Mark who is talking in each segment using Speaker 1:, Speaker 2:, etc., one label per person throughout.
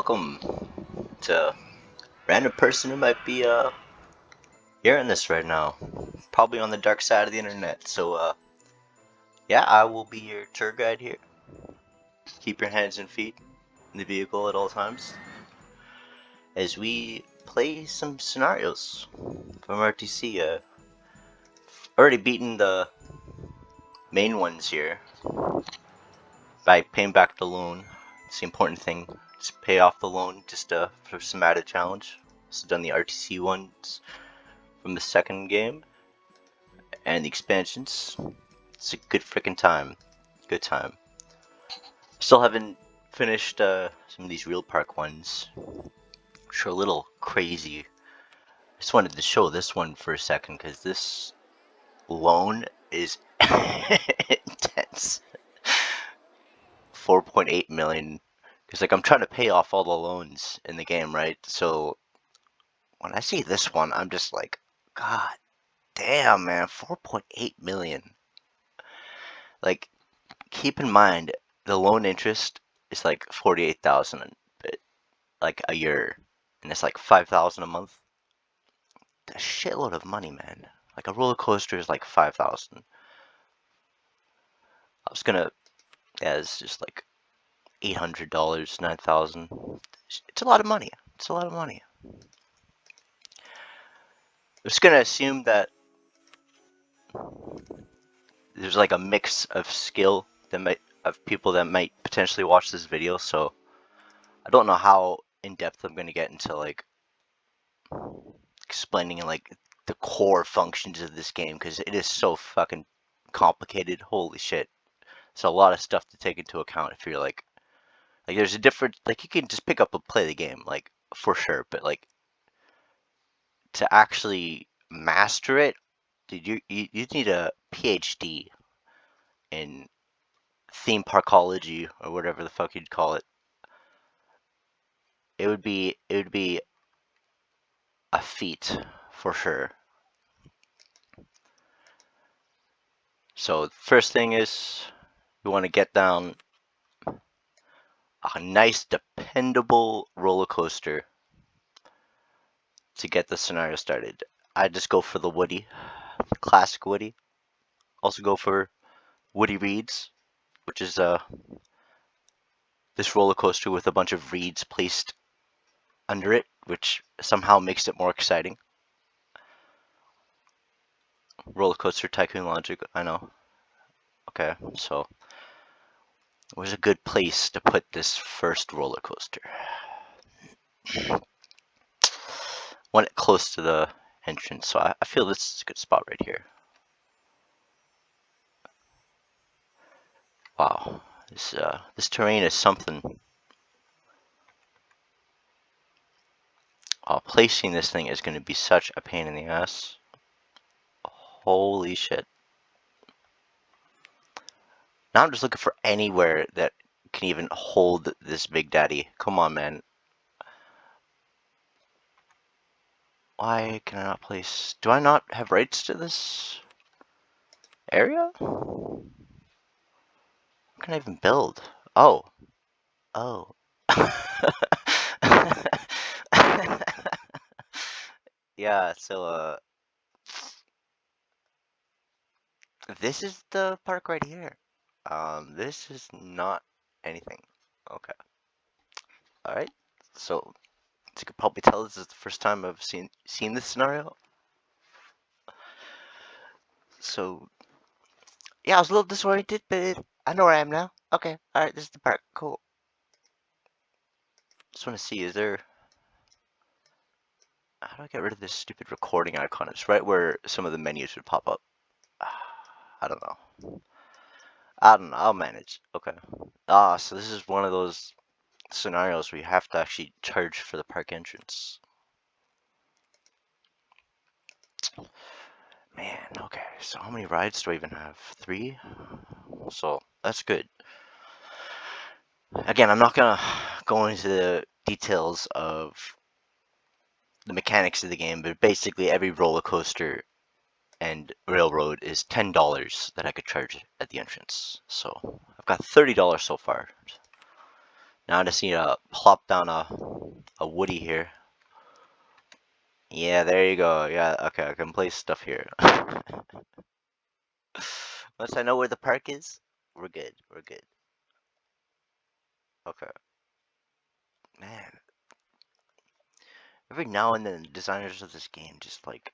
Speaker 1: welcome to random person who might be hearing this right now, probably on the dark side of the internet. So yeah, I will be your tour guide here. Keep your hands and feet in the vehicle at all times as we play some scenarios from RTC. Already beaten the main ones here by paying back the loan. It's the important thing. Just pay off the loan just for some added challenge. Also done the RTC ones from the second game and the expansions. It's a good freaking time. Good time. Still haven't finished some of these real park ones, which are a little crazy. I just wanted to show this one for a second because this loan is intense. 4.8 million. Because like I'm trying to pay off all the loans in the game, right? So when I see this one, I'm just like, God damn, man, 4.8 million. Like, keep in mind the loan interest is like 48,000 like a year, and it's like 5,000 a month. That's a shitload of money, man. Like a roller coaster is like 5,000. I was gonna, yeah, it's just like $800, 9,000. It's a lot of money. It's a lot of money. I'm just gonna assume that there's like a mix of skill of people that might potentially watch this video. So I don't know how in depth I'm gonna get into like explaining like the core functions of this game because it is so fucking complicated. Holy shit. It's a lot of stuff to take into account if you're like there's a different, like you can just pick up and play the game, like for sure, but like to actually master it, dude, you need a PhD in theme parkology or whatever the fuck you'd call it. It would be a feat for sure. So first thing is we want to get down a nice dependable roller coaster to get the scenario started. I just go for the Woody, classic Woody. Also go for Woody Reeds, which is this roller coaster with a bunch of reeds placed under it, which somehow makes it more exciting. Roller coaster tycoon logic, I know. Okay, so where's a good place to put this first roller coaster? Want it close to the entrance, so I feel this is a good spot right here. Wow, this terrain is something. Placing this thing is going to be such a pain in the ass. Holy shit. Now I'm just looking for anywhere that can even hold this big daddy. Come on, man. Why can I not place... Do I not have rights to this area? How can I even build? Oh. Oh. Yeah, so, this is the park right here. This is not anything. Okay. Alright. So, as you can probably tell, this is the first time I've seen this scenario. So, yeah, I was a little disoriented, but I know where I am now. Okay, alright, this is the park. Cool. Just want to see, is there... How do I get rid of this stupid recording icon? It's right where some of the menus would pop up. I don't know. I'll manage. Okay. So this is one of those scenarios where you have to actually charge for the park entrance. Man, okay. So how many rides do I even have? 3? So that's good. Again, I'm not gonna go into the details of the mechanics of the game, but basically every roller coaster and railroad is $10 that I could charge at the entrance. So I've got $30 so far Now I just need to plop down a woody here. Yeah, there you go. Yeah, okay, I can place stuff here. Once I know where the park is, we're good. We're good. Okay. Man, every now and then, designers of this game just like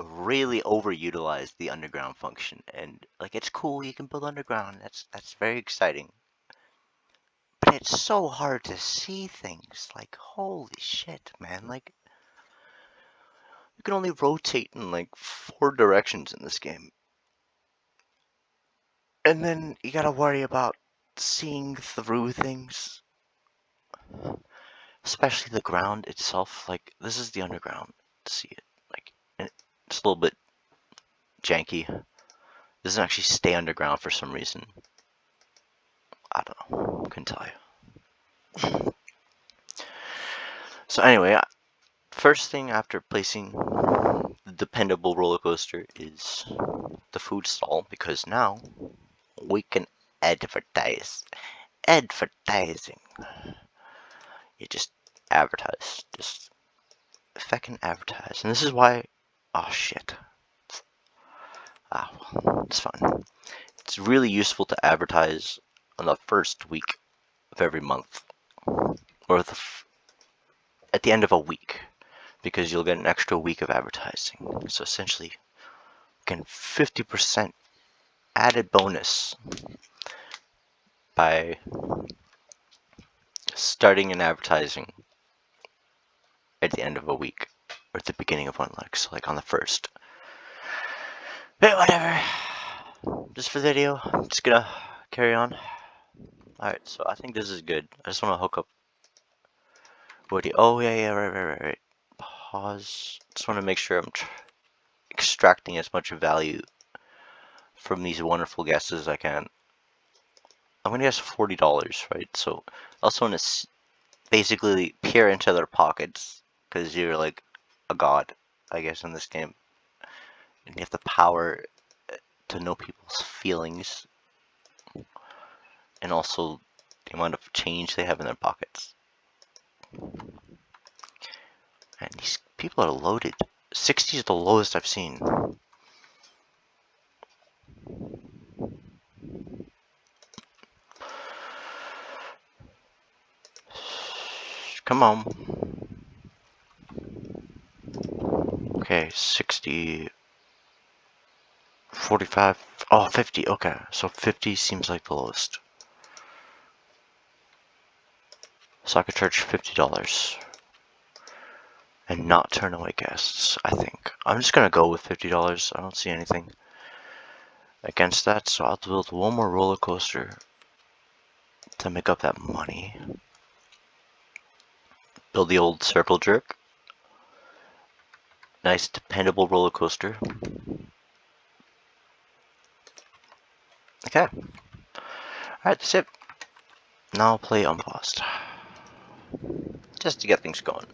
Speaker 1: really overutilize the underground function, and like it's cool. You can build underground. That's very exciting. But it's so hard to see things. Like holy shit, man! Like you can only rotate in like 4 directions in this game. And then you gotta worry about seeing through things, especially the ground itself. Like, this is the underground to see it. Like, and it's a little bit janky. It doesn't actually stay underground for some reason. I don't know. Couldn't tell you. So anyway, first thing after placing the dependable roller coaster is the food stall, because now we can advertise. Advertising. You just advertise. Just fucking advertise. And this is why. Oh shit. Ah, well, it's fine. It's really useful to advertise on the first week of every month, or at the end of a week, because you'll get an extra week of advertising. So essentially, get 50% added bonus by starting an advertising at the end of a week, or at the beginning of one, like, so like on the first. But whatever. Just for the video, I'm just gonna carry on. Alright, so I think this is good. I just want to hook up Woody. Oh, yeah, right. Pause. Just want to make sure I'm extracting as much value from these wonderful guests as I can. I'm going to guess $40, right? So I also want to basically peer into their pockets, because you're like a god, I guess, in this game. And you have the power to know people's feelings, and also the amount of change they have in their pockets. And these people are loaded. 60 is the lowest I've seen. Come on. Okay, 60, 45, oh, 50, okay. So 50 seems like the lowest. So I could charge $50 and not turn away guests, I think. I'm just gonna go with $50. I don't see anything against that, so I'll build one more roller coaster to make up that money. Build the old circle jerk. Nice, dependable roller coaster. Okay. Alright, that's it. Now I'll play unpaused, just to get things going.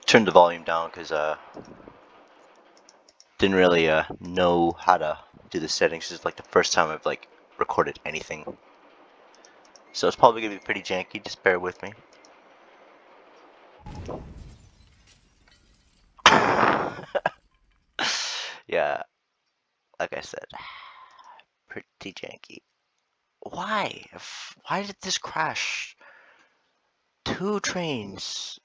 Speaker 1: Turn the volume down because didn't really know how to do the settings. It's like the first time I've like recorded anything, so it's probably gonna be pretty janky. Just bear with me. Yeah, like I said, pretty janky. Why? Why did this crash? 2 trains.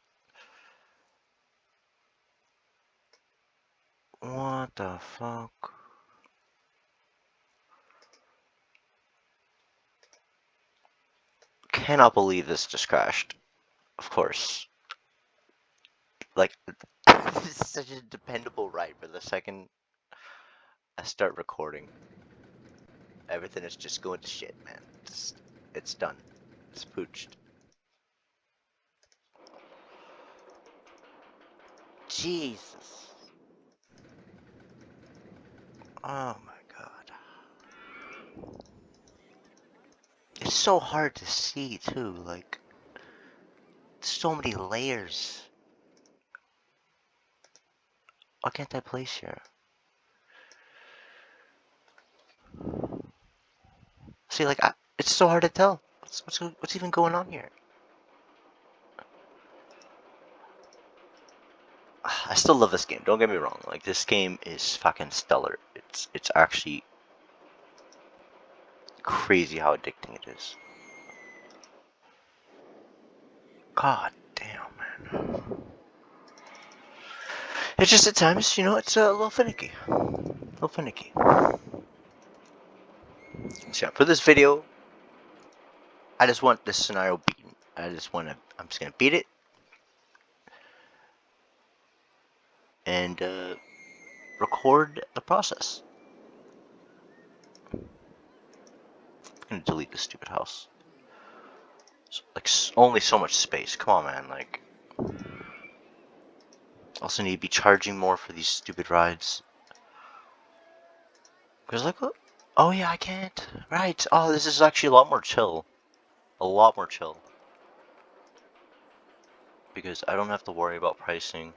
Speaker 1: What the fuck? Cannot believe this just crashed. Of course. Like, this is such a dependable ride, but the second I start recording, everything is just going to shit, man. It's done. It's pooched. Jesus. Oh my god. It's so hard to see, too. Like, so many layers. Why can't I place here? See, like, it's so hard to tell. What's even going on here? I still love this game. Don't get me wrong. Like, this game is fucking stellar. It's actually crazy how addicting it is. God damn, man. It's just at times, you know, it's a little finicky. A little finicky. So yeah, for this video, I just want this scenario beaten. I'm just gonna beat it. And record the process. I'm gonna delete this stupid house. Like, only so much space. Come on, man. Like, also need to be charging more for these stupid rides. Because, like, oh yeah, I can't. Right. Oh, this is actually a lot more chill. A lot more chill. Because I don't have to worry about pricing.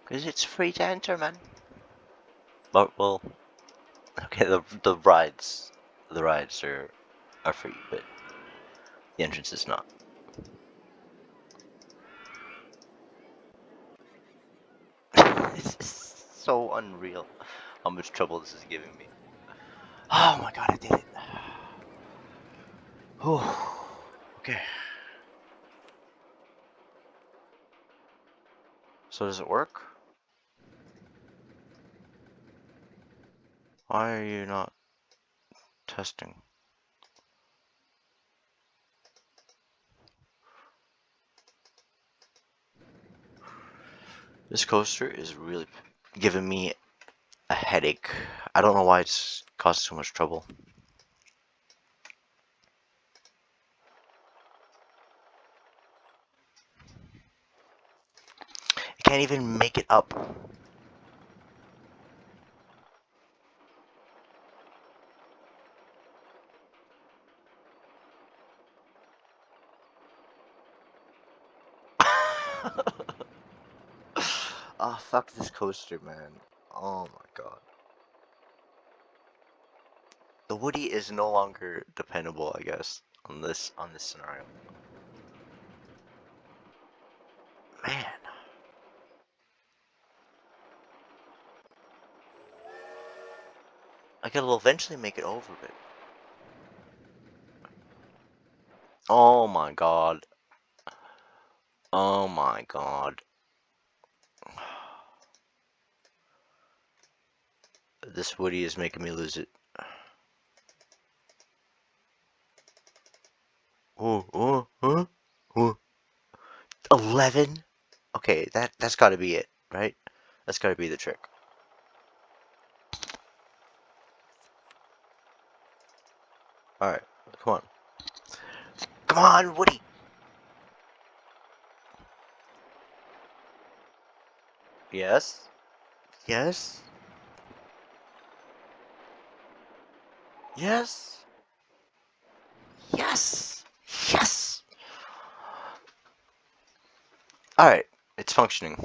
Speaker 1: Because it's free to enter, man. But, well, okay, the rides are free, but the entrance is not. This is so unreal how much trouble this is giving me. Oh my god, I did it. Oh, okay. So does it work? Why are you not testing? This coaster is really giving me a headache. I don't know why it's causing so much trouble. I can't even make it up. Oh, fuck this coaster, man. Oh my god. The Woody is no longer dependable, I guess, on this scenario. Man. Like, it'll eventually make it over, but... Oh my god. Oh my god. This Woody is making me lose it. Oh, oh. 11? Okay, that's gotta be it, right? That's gotta be the trick. Alright, come on. Come on, Woody! Yes? Yes? Yes? Yes! Yes! Alright, it's functioning.